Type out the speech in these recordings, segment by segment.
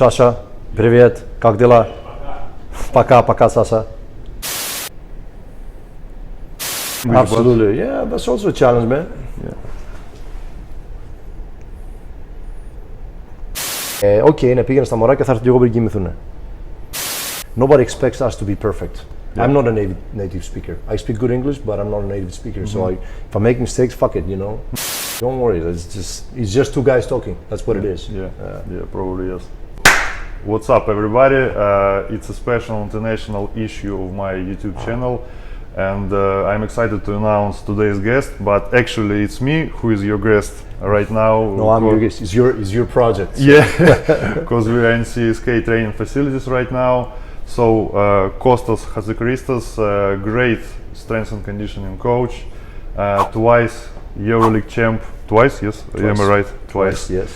Sasha, привет, как дела? Пока, Sasha. Absolutely, yeah, that's also a challenge, man. Okay, να πήγαινε στα μωράκια, θα έρθει και εγώ πριν κοιμηθούν. Nobody expects us to be perfect. Yeah. I'm not a native speaker. I speak good English, but I'm not a native speaker. So if I make mistakes, fuck it, you know. Don't worry, it's just two guys talking. That's what it is. Yeah, probably yes. What's up, everybody? It's a special international issue of my YouTube channel, and I'm excited to announce today's guest. But actually, it's me who is your guest right now. No, I'm your guest. It's your project. Yeah, because we are in CSK training facilities right now. So Kostas Hацихристос, great strength and conditioning coach, twice EuroLeague champ, twice, yes, am I right? Twice, yes.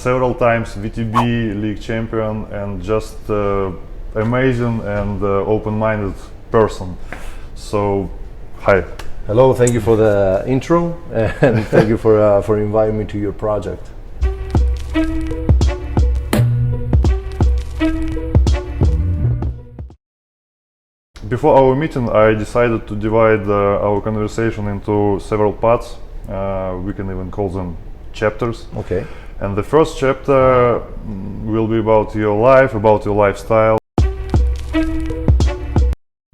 Several times VTB league champion, and just amazing and open-minded person. So, hi. Hello, thank you for the intro, and thank you for inviting me to your project. Before our meeting, I decided to divide our conversation into several parts. We can even call them chapters. Okay. And the first chapter will be about your life, about your lifestyle.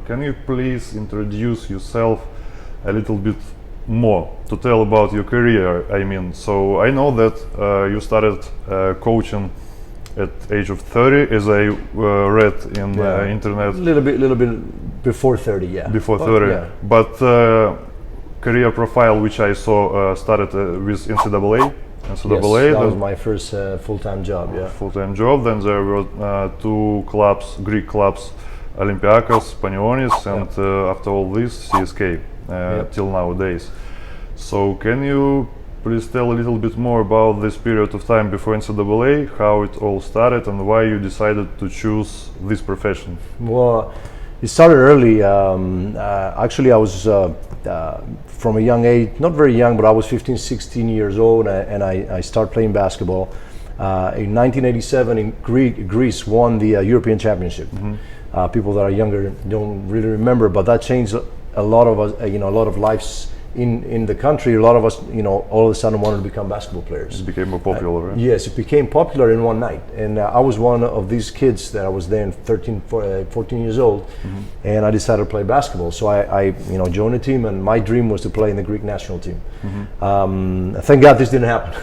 Can you please introduce yourself a little bit more, to tell about your career? I mean, so I know that you started coaching at age of 30, as I read in internet. A little bit before 30, yeah. Before 30, yeah. But career profile, which I saw, started with NCAA. Yes, that was my first full-time job. Yeah. Full-time job. Then there were two clubs, Greek clubs, Olympiacos, Panionis, and after all this, CSK till nowadays. So can you please tell a little bit more about this period of time before NCAA, how it all started, and why you decided to choose this profession? Well, it started early. Actually, I was from a young age, not very young, but I was 15, 16 years old, and I started playing basketball. In 1987, in Greece won the European Championship. People that are younger don't really remember, but that changed a lot of us, a lot of lives in the country. A lot of us, all of a sudden wanted to become basketball players. It became more popular, right? Yes, it became popular in one night. And I was one of these kids that I was then 13, 14 years old, and I decided to play basketball. So I joined the team, and my dream was to play in the Greek national team. Thank God this didn't happen.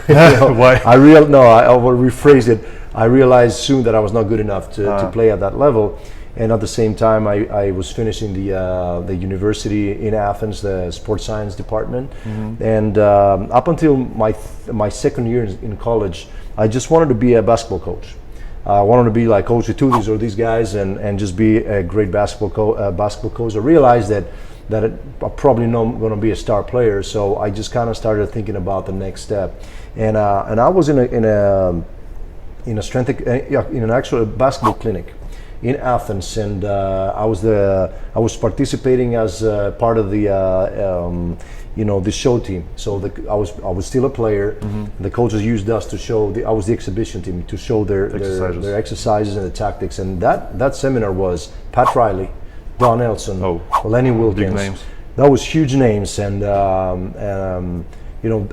Why? I will rephrase it. I realized soon that I was not good enough to play at that level. And at the same time, I was finishing the university in Athens, the sports science department. And up until my second year in college, I just wanted to be a basketball coach. I wanted to be like Coach Itoudis or these guys, and just be a great basketball coach. I realized that I'm probably not going to be a star player, so I just kind of started thinking about the next step. And I was in an actual basketball clinic in Athens, and I was participating as part of the show team. So I was still a player. The coaches used us to show. I was the exhibition team to show their exercises and the tactics. And that seminar was Pat Riley, Don Elson, Lenny Wilkins. Big names. That was huge names, and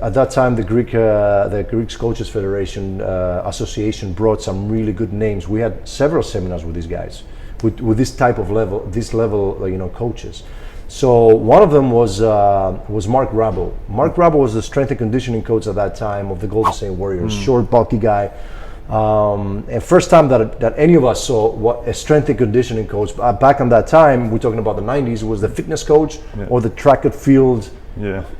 at that time the Greek Coaches Federation Association brought some really good names. We had several seminars with these guys, with this type of level, coaches. So one of them was Mark Rabo. Mark Rabo was the strength and conditioning coach at that time of the Golden State Warriors. Short, bulky guy. And first time that any of us saw what a strength and conditioning coach back in that time, we're talking about the 90s, was the fitness coach or the track and field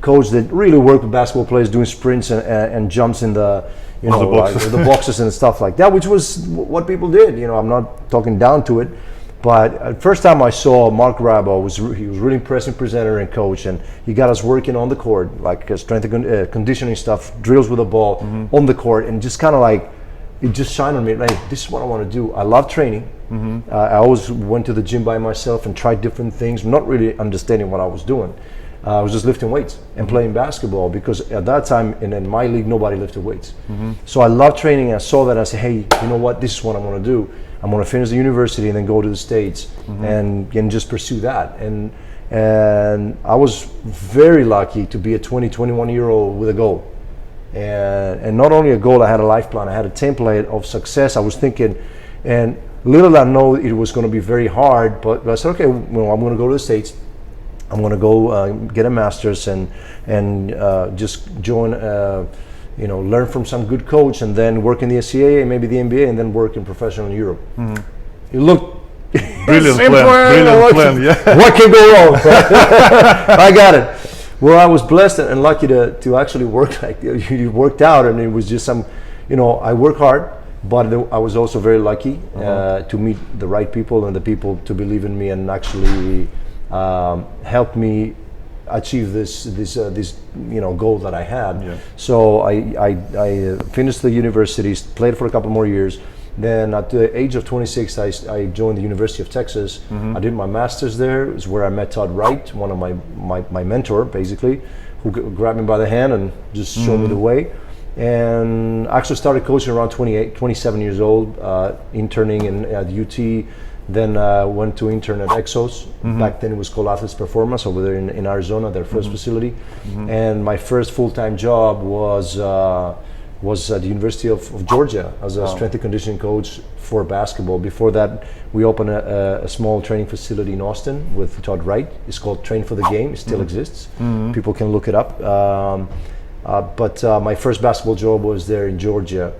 coach that really worked with basketball players doing sprints and jumps in the the boxes and stuff like that, which was what people did. I'm not talking down to it, but first time I saw Mark Rabo, he was really impressive presenter and coach, and he got us working on the court, like strength and conditioning stuff, drills with the ball on the court, and just kind of like it just shined on me, like, this is what I want to do. I love training. I always went to the gym by myself and tried different things, not really understanding what I was doing. I was just lifting weights and playing basketball, because at that time in my league nobody lifted weights. So I loved training. I saw that and I said, hey, you know what, this is what I'm going to do. I'm going to finish the university and then go to the States and just pursue that. And I was very lucky to be a 21-year-old with a goal. And not only a goal, I had a life plan. I had a template of success. I was thinking, and little did I know it was going to be very hard, but I said, okay, well, I'm going to go to the States. I'm going to go get a master's and just join, learn from some good coach, and then work in the SCAA, maybe the NBA, and then work in professional in Europe. It looked brilliant plan. Yeah. What can go wrong? I got it. Well, I was blessed and lucky to actually work like it worked out, and it was just some, I work hard, but I was also very lucky to meet the right people and the people to believe in me and actually help me achieve this goal that I had. Yeah. So I finished the university, played for a couple more years. Then at the age of 26, I joined the University of Texas. I did my master's there. It's where I met Todd Wright, one of my mentor, basically, who grabbed me by the hand and just showed me the way. And actually started coaching around 27 years old, interning at UT. Then went to intern at Exos. Back then it was called Athletes Performance over there in Arizona, their first facility. And my first full-time job was at the University of Georgia as a strength and conditioning coach for basketball. Before that, we opened a small training facility in Austin with Todd Wright. It's called Train for the Game. It still exists. People can look it up. But my first basketball job was there in Georgia.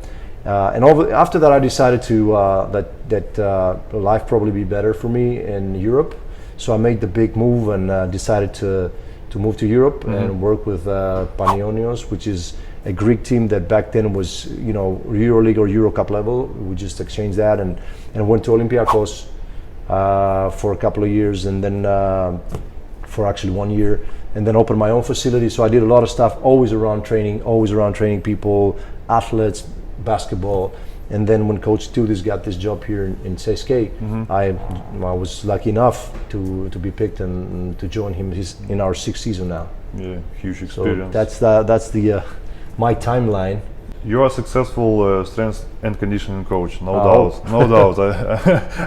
After that, I decided that life probably be better for me in Europe. So I made the big move and decided to move to Europe and work with Panionios, which is a Greek team that back then was, EuroLeague or Euro Cup level. We just exchanged that and went to Olympiacos for a couple of years, and then for actually 1 year, and then opened my own facility. So I did a lot of stuff, always around training people, athletes, basketball. And then when Coach Tudis got this job here in Cska, I was lucky enough to be picked and to join him. He's in our 6th season now. Yeah, huge experience. So that's the my timeline. You are a successful strength and conditioning coach, no doubt.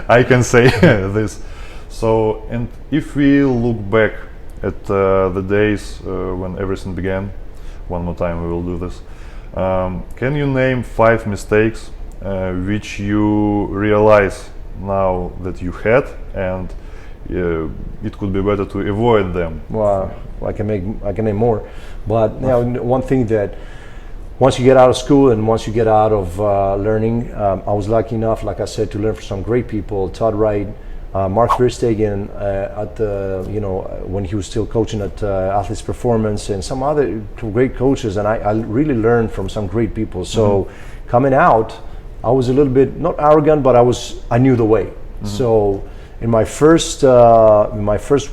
I can say this. So, and if we look back at the days when everything began, one more time we will do this. Can you name 5 mistakes which you realize now that you had, and it could be better to avoid them? Well, I can name more, but one thing that once you get out of school and once you get out of learning, I was lucky enough, like I said, to learn from some great people. Todd Wright, Mark Verstegen at the when he was still coaching at Athletes Performance, and some other great coaches, and I really learned from some great people. So coming out, I was a little bit not arrogant, but I knew the way. So in my first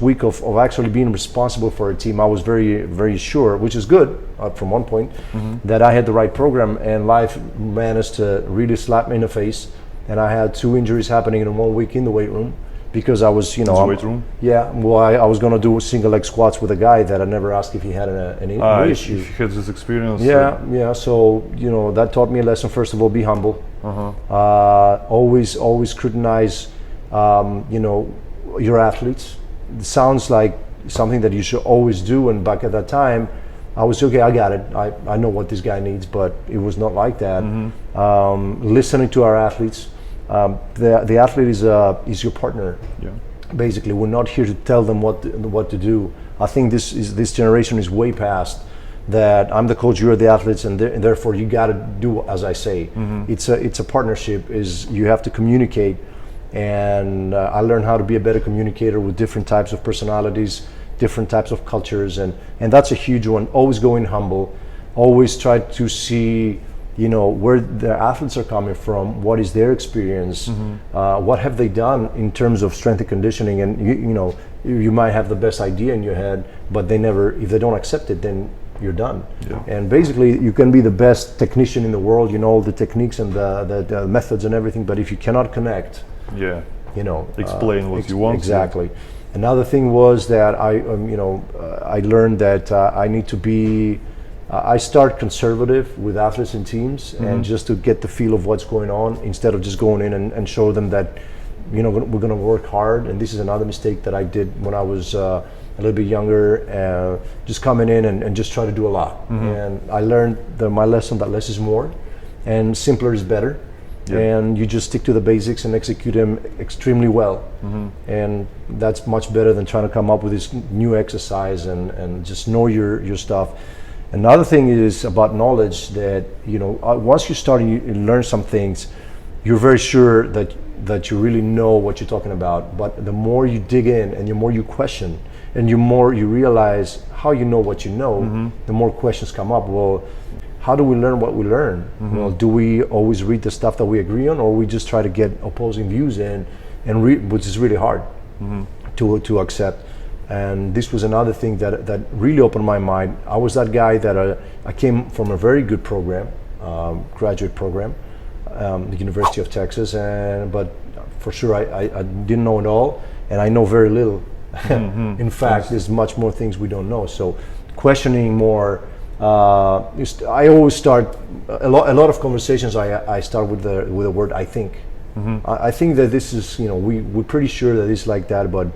week of actually being responsible for a team, I was very, very sure, which is good from one point, that I had the right program, and life managed to really slap me in the face. And I had 2 injuries happening in 1 week in the weight room, because I was, weight room? Yeah, well, I was going to do single leg squats with a guy that I never asked if he had an issue. If he had this experience. Yeah. So that taught me a lesson. First of all, be humble. Always scrutinize, your athletes. It sounds like something that you should always do. And back at that time, I was okay. I got it. I know what this guy needs, but it was not like that. Listening to our athletes. The athlete is your partner. Yeah. Basically, we're not here to tell them what to do. I think this generation is way past that. I'm the coach, you're the athletes, and therefore you got to do as I say. It's a partnership. You have to communicate, and I learned how to be a better communicator with different types of personalities, different types of cultures, and that's a huge one. Always going humble. Always try to see where the athletes are coming from, what is their experience, what have they done in terms of strength and conditioning, and you might have the best idea in your head, but if they don't accept it, then you're done. Yeah. And basically, you can be the best technician in the world, all the techniques and the methods and everything, but if you cannot connect, explain what you want. Exactly. Another thing was that I learned that I need to be. I start conservative with athletes and teams, and just to get the feel of what's going on, instead of just going in and show them that, we're going to work hard. And this is another mistake that I did when I was a little bit younger, just coming in and just try to do a lot. And I learned my lesson that less is more, and simpler is better. And you just stick to the basics and execute them extremely well. And that's much better than trying to come up with this new exercise and just know your stuff. Another thing is about knowledge, that once you start and you learn some things, you're very sure that you really know what you're talking about. But the more you dig in and the more you question and the more you realize how you know what you know, the more questions come up. Well, how do we learn what we learn? Well, do we always read the stuff that we agree on, or we just try to get opposing views in and read, which is really hard to accept. And this was another thing that really opened my mind. I was that guy that I came from a very good program, graduate program, the University of Texas, but for sure I didn't know it all, and I know very little. In fact, there's much more things we don't know. So questioning more. I always start a lot of conversations. I start with the word I think. I think that this is, we're pretty sure that it's like that, but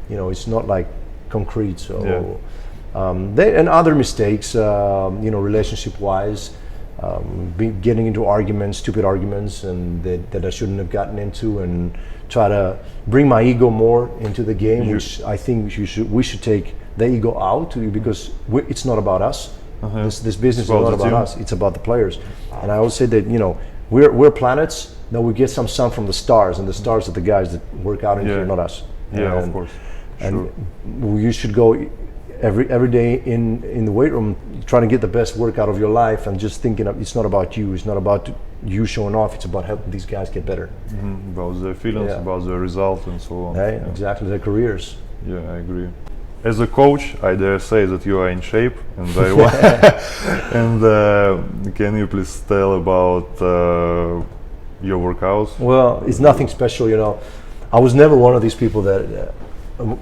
it's not like concrete. So and other mistakes, relationship wise, getting into arguments, stupid arguments, and that I shouldn't have gotten into, and try to bring my ego more into the game, which I think we should take the ego out, because it's not about us. This business is not about us, it's about the players. And I always say that we're planets that we get some sun from the stars, and the stars are the guys that work out in here, not us. Of course. And you should go every day in the weight room trying to get the best workout of your life, and just thinking it's not about you, it's not about you showing off, it's about helping these guys get better. About their feelings, about the result, and so on. Exactly, their careers. Yeah, I agree. As a coach, I dare say that you are in shape, and and can you please tell about your workouts? Well, it's nothing special, I was never one of these people that.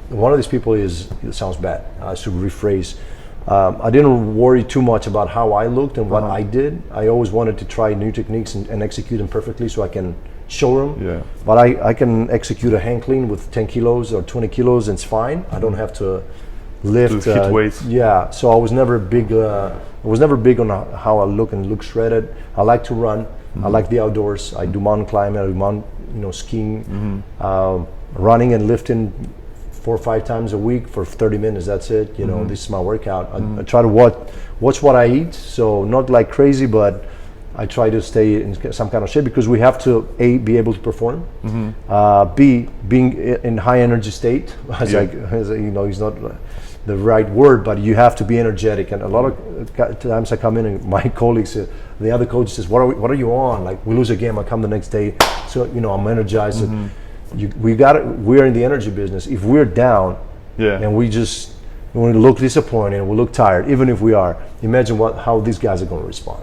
One of these people it sounds bad. I should rephrase. I didn't worry too much about how I looked and what I did. I always wanted to try new techniques and execute them perfectly, so I can show them. But I can execute a hang clean with 10 kilos or 20 kilos, and it's fine. I don't have to lift. To hit weights. Yeah. So I was never big. On how I look shredded. I like to run. I like the outdoors. I do mountain climbing. I do mountain, skiing, running and lifting 4 or 5 times a week for 30 minutes. That's it. This is my workout. I try to watch what I eat. So not like crazy, but I try to stay in some kind of shape, because we have to be able to perform. B, being in high energy state. It's not the right word, but you have to be energetic. And a lot of times I come in and my colleagues, the other coach says, "What are you on? Like, we lose a game, I come the next day, so I'm energized." We're in the energy business. If we're down, and we look disappointed, we look tired, even if we are, imagine how these guys are going to respond.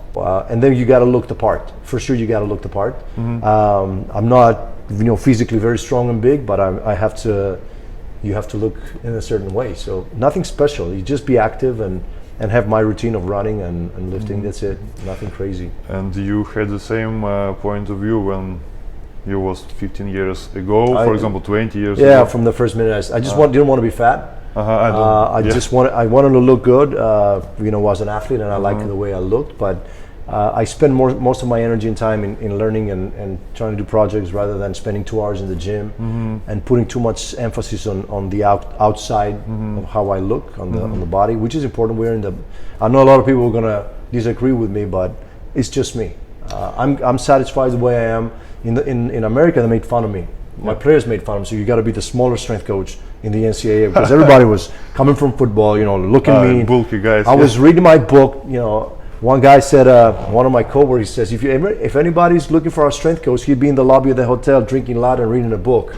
And then you got to look the part. For sure, you got to look the part. I'm not, physically very strong and big, but you have to look in a certain way. So nothing special. You just be active and have my routine of running and lifting. That's it. Nothing crazy. And you had the same point of view when you was 15 years ago, for example, 20 years ago? Yeah, from the first minute. I just didn't want to be fat. I wanted to look good. Was an athlete, and I liked the way I looked. But I spend most of my energy and time in learning and trying to do projects, rather than spending 2 hours in the gym and putting too much emphasis on the outside of how I look on the body, which is important. I know a lot of people are gonna disagree with me, but it's just me. I'm satisfied the way I am. In America, they made fun of me. My players made fun of me. So you got to be the smaller strength coach in the NCAA, because everybody was coming from football, looking mean. Bulky guys. I was reading my book. One guy said, one of my coworkers says, if anybody's looking for a strength coach, he'd be in the lobby of the hotel drinking loud and reading a book.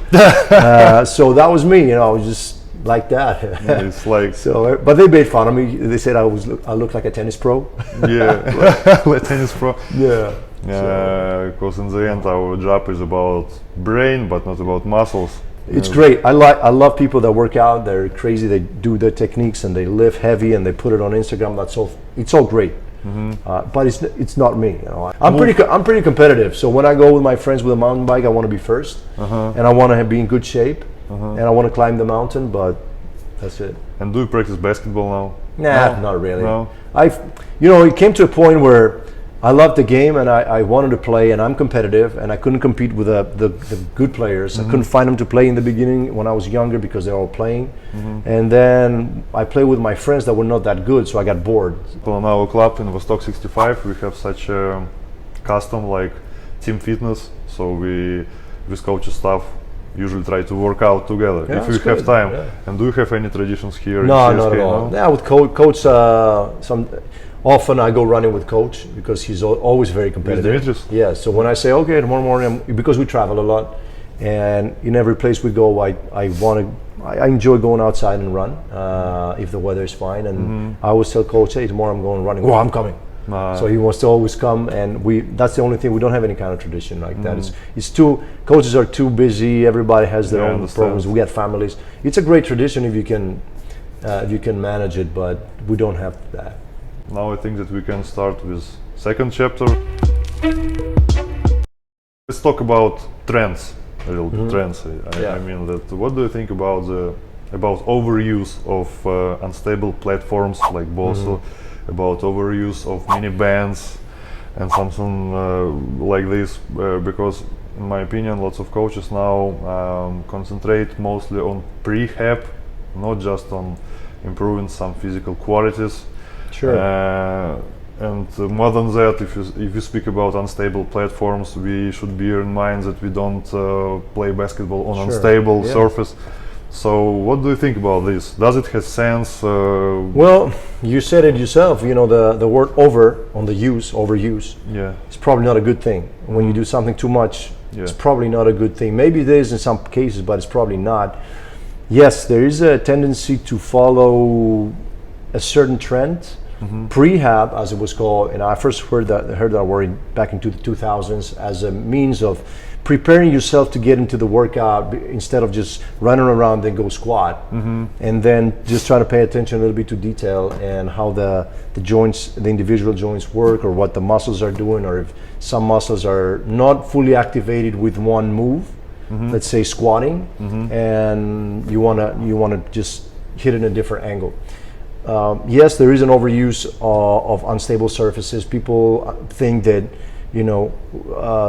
So that was me. I was just like that. It's like so. But they made fun of me. They said I looked like a tennis pro. Like tennis pro. Yeah. Because in the end, our job is about brain, but not about muscles. It's great. I love people that work out. They're crazy. They do their techniques and they lift heavy and they put it on Instagram. It's all great. But it's not me. You know, I'm pretty competitive. So when I go with my friends with a mountain bike, I want to be first, and I want to be in good shape, and I want to climb the mountain. But that's it. And do you practice basketball now? Nah, not really. No. It came to a point where I loved the game and I wanted to play, and I'm competitive, and I couldn't compete with the good players. I couldn't find them to play in the beginning when I was younger because they were all playing. And then I played with my friends that were not that good, so I got bored. On our club in Vostok 65, we have such a custom like team fitness. So we, with coaching staff, usually try to work out together if we have time. Yeah. And do you have any traditions here in CSK? Not at all. No? Yeah, with coach, often I go running with coach because he's always very competitive. Yeah, so when I say, okay, tomorrow morning, because we travel a lot, and in every place we go, I enjoy going outside and run if the weather is fine. And I always tell coach, hey, tomorrow I'm going running. Oh, I'm coming. So he wants to always come, and that's the only thing. We don't have any kind of tradition like that. It's too, coaches are too busy. Everybody has their own problems. We got families. It's a great tradition if you can manage it, but we don't have that. Now I think that we can start with second chapter. Let's talk about trends, a little bit trends. I mean that. What do you think about overuse of unstable platforms like Bosso, about overuse of mini bands and something like this? Because in my opinion, lots of coaches now concentrate mostly on prehab, not just on improving some physical qualities. Sure. And more than that, if you speak about unstable platforms, we should bear in mind that we don't play basketball on unstable surface. So what do you think about this? Does it have sense? Well, you said it yourself. You know, the word overuse. Yeah, it's probably not a good thing. When you do something too much, it's probably not a good thing. Maybe it is in some cases, but it's probably not. Yes, there is a tendency to follow a certain trend. Prehab, as it was called, and I first heard that word back into the 2000s as a means of preparing yourself to get into the workout instead of just running around and go squat, and then just try to pay attention a little bit to detail and how the joints, the individual joints work, or what the muscles are doing, or if some muscles are not fully activated with one move, let's say squatting, and you wanna just hit it in a different angle. Yes, there is an overuse of unstable surfaces. People think that,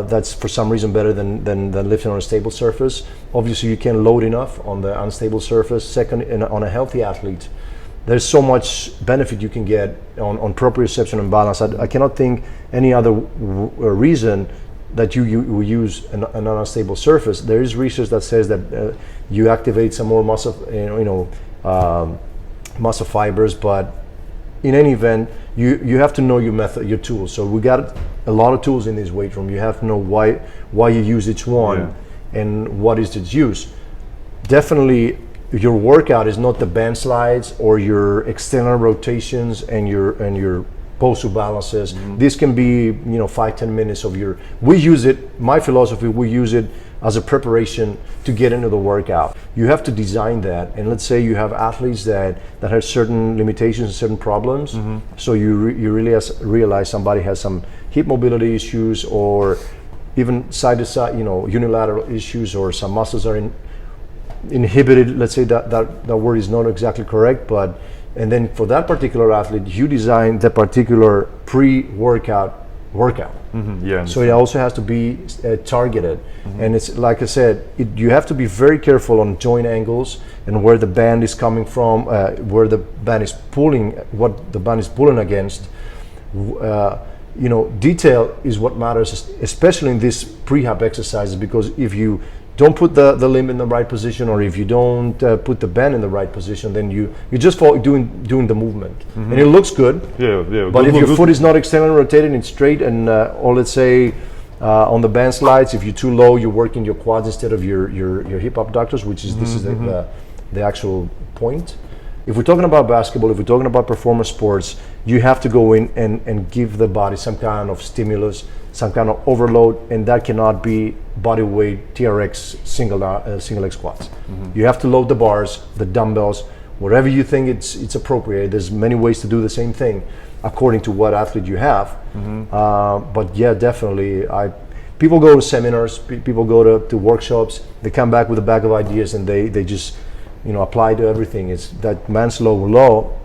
that's for some reason better than lifting on a stable surface. Obviously, you can't load enough on the unstable surface. Second, on a healthy athlete, there's so much benefit you can get on proprioception and balance. I cannot think any other reason that you use an unstable surface. There is research that says that you activate some more muscle, muscle fibers, but in any event, you have to know your method, your tools. So we got a lot of tools in this weight room. You have to know why you use each one and what is its use. Definitely, your workout is not the band slides or your external rotations and your posture balances. This can be 5-10 minutes of your. We use it. My philosophy, we use it as a preparation to get into the workout. You have to design that, and let's say you have athletes that have certain limitations and certain problems. So you really realize somebody has some hip mobility issues, or even side to side, unilateral issues, or some muscles are inhibited. Let's say that word is not exactly correct, but and then for that particular athlete, you design the particular pre-workout. So it also has to be targeted, and it's like I said, you have to be very careful on joint angles and where the band is coming from, where the band is pulling, what the band is pulling against. Detail is what matters, especially in these prehab exercises, because if you don't put the limb in the right position, or if you don't put the band in the right position, then you just fall doing the movement, and it looks good. But if your foot is not externally rotated and straight, and or let's say on the band slides, if you're too low, you're working your quads instead of your hip abductors, which is this is the actual point. if we're talking about basketball, if we're talking about performance sports, you have to go in and give the body some kind of stimulus, some kind of overload, and that cannot be body weight TRX single leg squats. You have to load the bars, the dumbbells, wherever you think it's appropriate. There's many ways to do the same thing according to what athlete you have. But yeah, definitely, people go to seminars, people go to workshops, they come back with a bag of ideas, and they just apply to everything. It's that man's law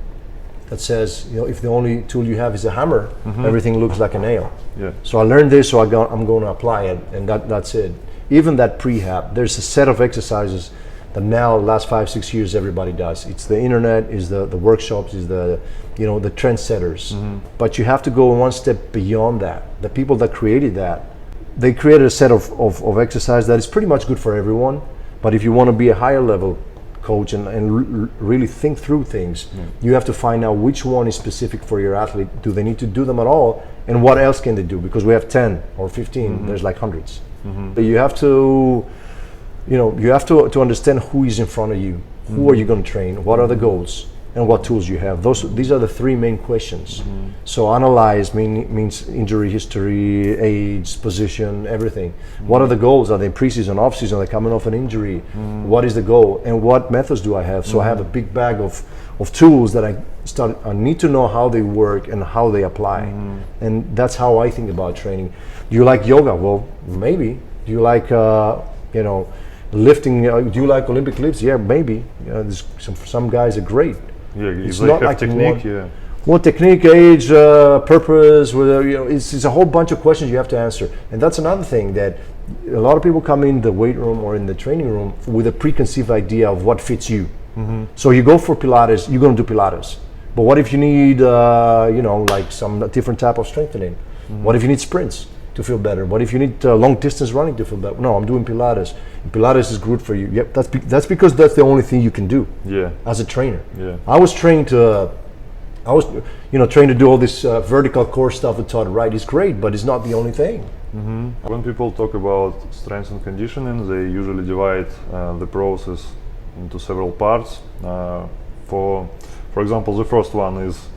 that says, if the only tool you have is a hammer, everything looks like a nail. So I learned this, so I'm going to apply it, and that's it. Even that prehab, there's a set of exercises that now, last 5-6 years, everybody does. It's the internet, is the workshops, is the the trendsetters. But you have to go one step beyond that. The people that created that, they created a set of exercise that is pretty much good for everyone. But if you want to be a higher level coach and really think through things, you have to find out which one is specific for your athlete. Do they need to do them at all, and what else can they do? Because we have 10 or 15, there's like hundreds. But you have to to understand who is in front of you. Who are you going to train? What are the goals? And what tools you have? These are the three main questions. So analyze means injury history, age, position, everything. What are the goals? Are they preseason, off-season? Are they coming off an injury? What is the goal? And what methods do I have? So I have a big bag of tools that I need to know how they work and how they apply. And that's how I think about training. Do you like yoga? Well, maybe. Do you like lifting? Do you like Olympic lifts? Yeah, maybe. There's some guys are great. Yeah, it's they not have like technique. What technique, age, purpose, it's a whole bunch of questions you have to answer. And that's another thing, that a lot of people come in the weight room or in the training room with a preconceived idea of what fits you. So you go for Pilates, you're going to do Pilates. But what if you need, like some different type of strengthening? What if you need sprints to feel better? What if you need long distance running to feel better? No, I'm doing Pilates. Pilates is good for you. Yep, that's because that's the only thing you can do. As a trainer. I was trained to do all this vertical core stuff with Todd Wright. It's great, but it's not the only thing. When people talk about strength and conditioning, they usually divide the process into several parts. For example, the first one is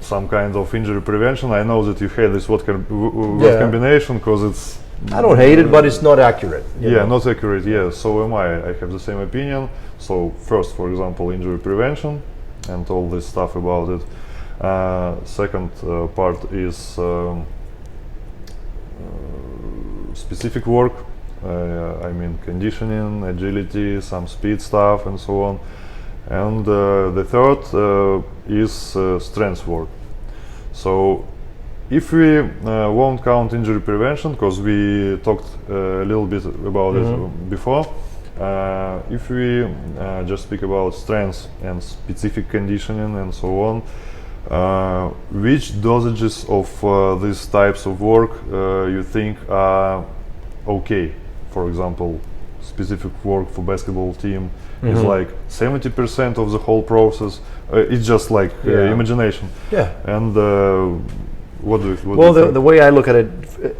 some kind of injury prevention. I know that you hate this word combination because it's... I don't hate it, but it's not accurate. Not accurate. So am I. I have the same opinion. So first, for example, injury prevention and all this stuff about it. Second part is specific work. I mean conditioning, agility, some speed stuff, and so on. And the third is strength work. So if we won't count injury prevention, because we talked a little bit about it before, if we just speak about strength and specific conditioning and so on, which dosages of these types of work you think are okay? For example, specific work for basketball team is like 70% of the whole process. It's just like imagination. And what do you think? The way I look at it,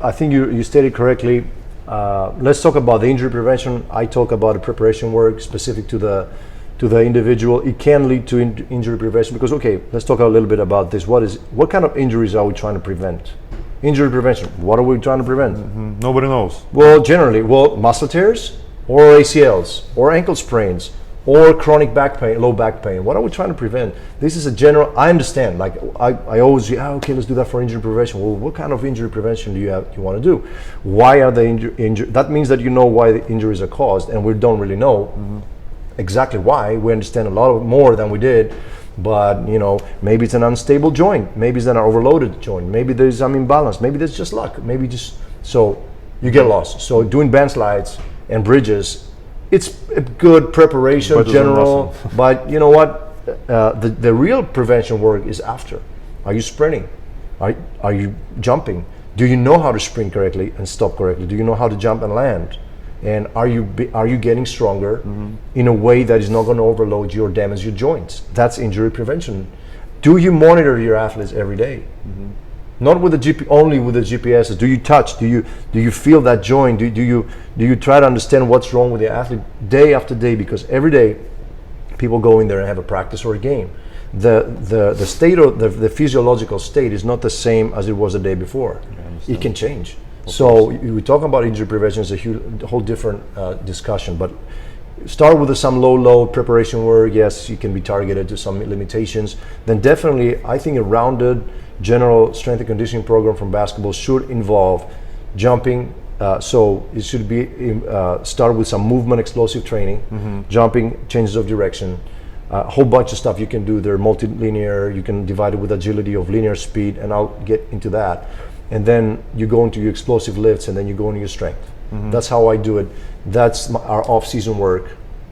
I think you stated correctly. Let's talk about the injury prevention. I talk about the preparation work specific to the individual. It can lead to injury prevention because, let's talk a little bit about this. What kind of injuries are we trying to prevent? Injury prevention. What are we trying to prevent? Nobody knows. Well, generally, muscle tears, or ACLs, or ankle sprains, or chronic back pain, low back pain. What are we trying to prevent? This is a general. I understand. Like I always, let's do that for injury prevention. Well, what kind of injury prevention do you want to do? Why are they injured? That means that you know why the injuries are caused, and we don't really know exactly why. We understand a lot more than we did. But maybe it's an unstable joint, maybe it's an overloaded joint, maybe there's some imbalance, maybe there's just luck, so you get lost. So doing band slides and bridges, it's a good preparation, but general, but you know what, the real prevention work is after. Are you sprinting? Are you jumping? Do you know how to sprint correctly and stop correctly? Do you know how to jump and land? And are you getting stronger in a way that is not going to overload you or damage your joints? That's injury prevention. Do you monitor your athletes every day? Not with only with the GPS. Do you touch? Do you feel that joint? Do you try to understand what's wrong with the athlete day after day? Because every day people go in there and have a practice or a game. The state of the physiological state is not the same as it was the day before. It can change. So we talk about injury prevention is a whole different discussion, but start with some low load preparation work. Yes, you can be targeted to some limitations. Then definitely, I think a rounded general strength and conditioning program from basketball should involve jumping. So it should be start with some movement, explosive training, jumping, changes of direction, a whole bunch of stuff you can do. They're multilinear. You can divide it with agility of linear speed, and I'll get into that. And then you go into your explosive lifts, and then you go into your strength. That's how I do it. That's our off-season work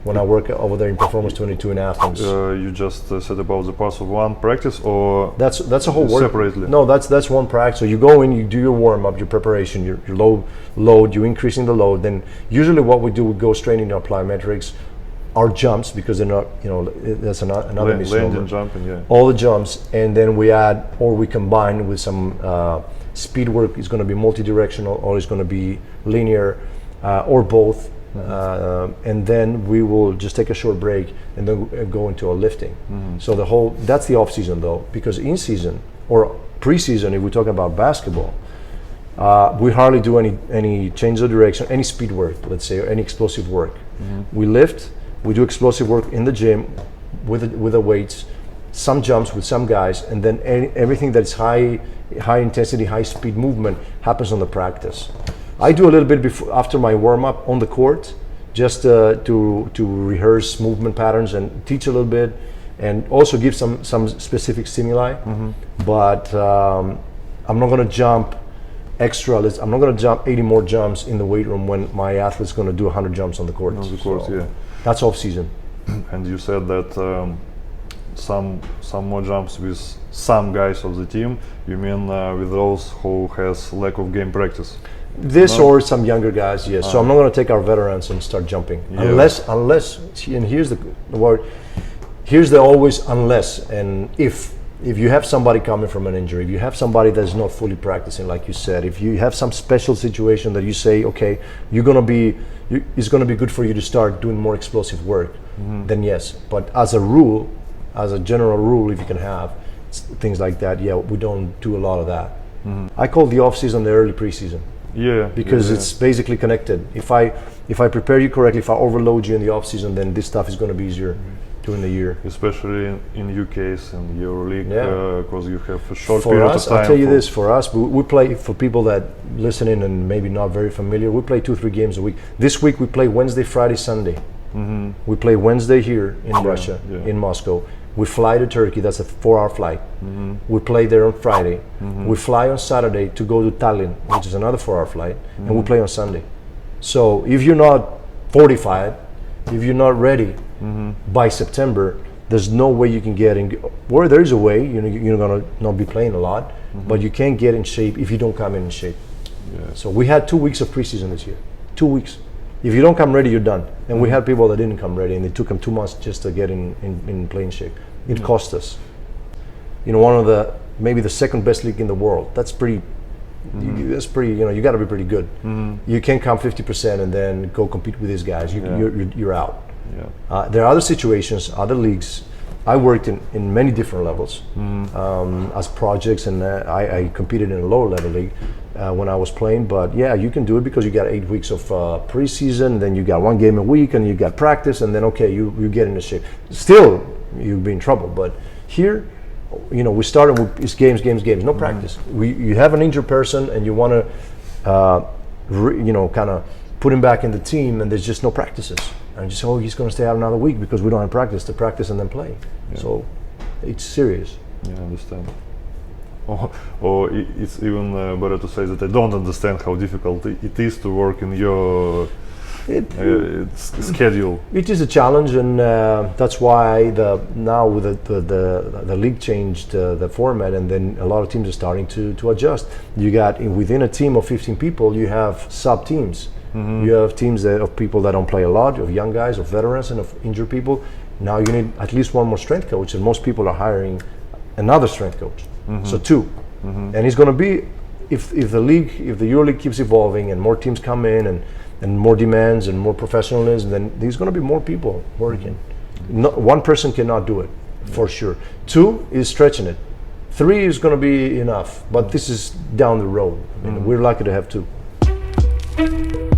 when I work over there in Performance 22 in Athens. You just said about the parts of one practice, or that's a whole work separately? No, that's one practice. So you go in, you do your warm-up, your preparation, your load, you increasing the load. Then usually what we do, we go straight into our plyometrics, our jumps, because they're not, that's another misnomer. Landing, jumping, yeah. All the jumps, and then we add, or we combine with some speed work. Is going to be multi-directional, or it's going to be linear, or both. And then we will just take a short break and then go into our lifting. So that's the off season though, because in season or pre-season, if we're talking about basketball, we hardly do any change of direction, any speed work, let's say, or any explosive work. We lift, we do explosive work in the gym with the weights, some jumps with some guys, and then everything that's high intensity, high speed movement happens on the practice. I do a little bit after my warm-up on the court, just to rehearse movement patterns and teach a little bit, and also give some specific stimuli. But I'm not going to jump extra. I'm not going to jump 80 more jumps in the weight room when my athlete's going to do 100 jumps on the court. On the court, so yeah. That's off-season. And you said that some more jumps with some guys of the team. You mean with those who has lack of game practice? Or some younger guys, yes. So I'm not going to take our veterans and start jumping, unless, and here's the word, here's the always unless, and if you have somebody coming from an injury, if you have somebody that's not fully practicing, like you said, if you have some special situation that you say, okay, it's going to be good for you to start doing more explosive work, then yes. But as a general rule, if you can have things like that, we don't do a lot of that. I call the off season the early preseason. Because it's basically connected. If I prepare you correctly, if I overload you in the off season, then this stuff is going to be easier during the year. Especially in your case in EuroLeague, because you have a short period of time. I'll tell you this: for us, we play. For people that listen in and maybe not very familiar, we play 2-3 games a week. This week we play Wednesday, Friday, Sunday. We play Wednesday here in Russia, in Moscow. We fly to Turkey, that's a 4-hour flight. We play there on Friday. We fly on Saturday to go to Tallinn, which is another 4-hour flight, and we play on Sunday. So if you're not fortified, if you're not ready by September, there's no way you can get in. Or there is a way, you're gonna not be playing a lot, but you can't get in shape if you don't come in shape. So we had 2 weeks of preseason this year, 2 weeks. If you don't come ready, you're done. And we had people that didn't come ready, and it took them 2 months just to get in playing shape. It cost us. One of maybe the second best league in the world. That's pretty. That's pretty. You got to be pretty good. You can't come 50% and then go compete with these guys. You're out. There are other situations, other leagues. I worked in many different levels as projects, and I competed in a lower level league when I was playing. But you can do it because you got 8 weeks of preseason, then you got 1 game a week, and you got practice, and then you get into shape. Still, you'll be in trouble. But here, we started with it's games, no practice. You have an injured person, and you want to, kind of put him back in the team, and there's just no practices. And just he's going to stay out another week because we don't have practice to practice and then play. So it's serious. I understand. Or it's even better to say that I don't understand how difficult it is to work in your schedule. It is a challenge, and that's why now with the league changed the format, and then a lot of teams are starting to adjust. You got within a team of 15 people, you have sub teams. You have teams of people that don't play a lot, of young guys, of veterans, and of injured people. Now you need at least one more strength coach, and most people are hiring another strength coach. So 2, and it's going to be if the EuroLeague keeps evolving and more teams come in and more demands and more professionalism, then there's going to be more people working. one person cannot do it, for sure. 2 is stretching it. 3 is going to be enough, but this is down the road. We're lucky to have 2.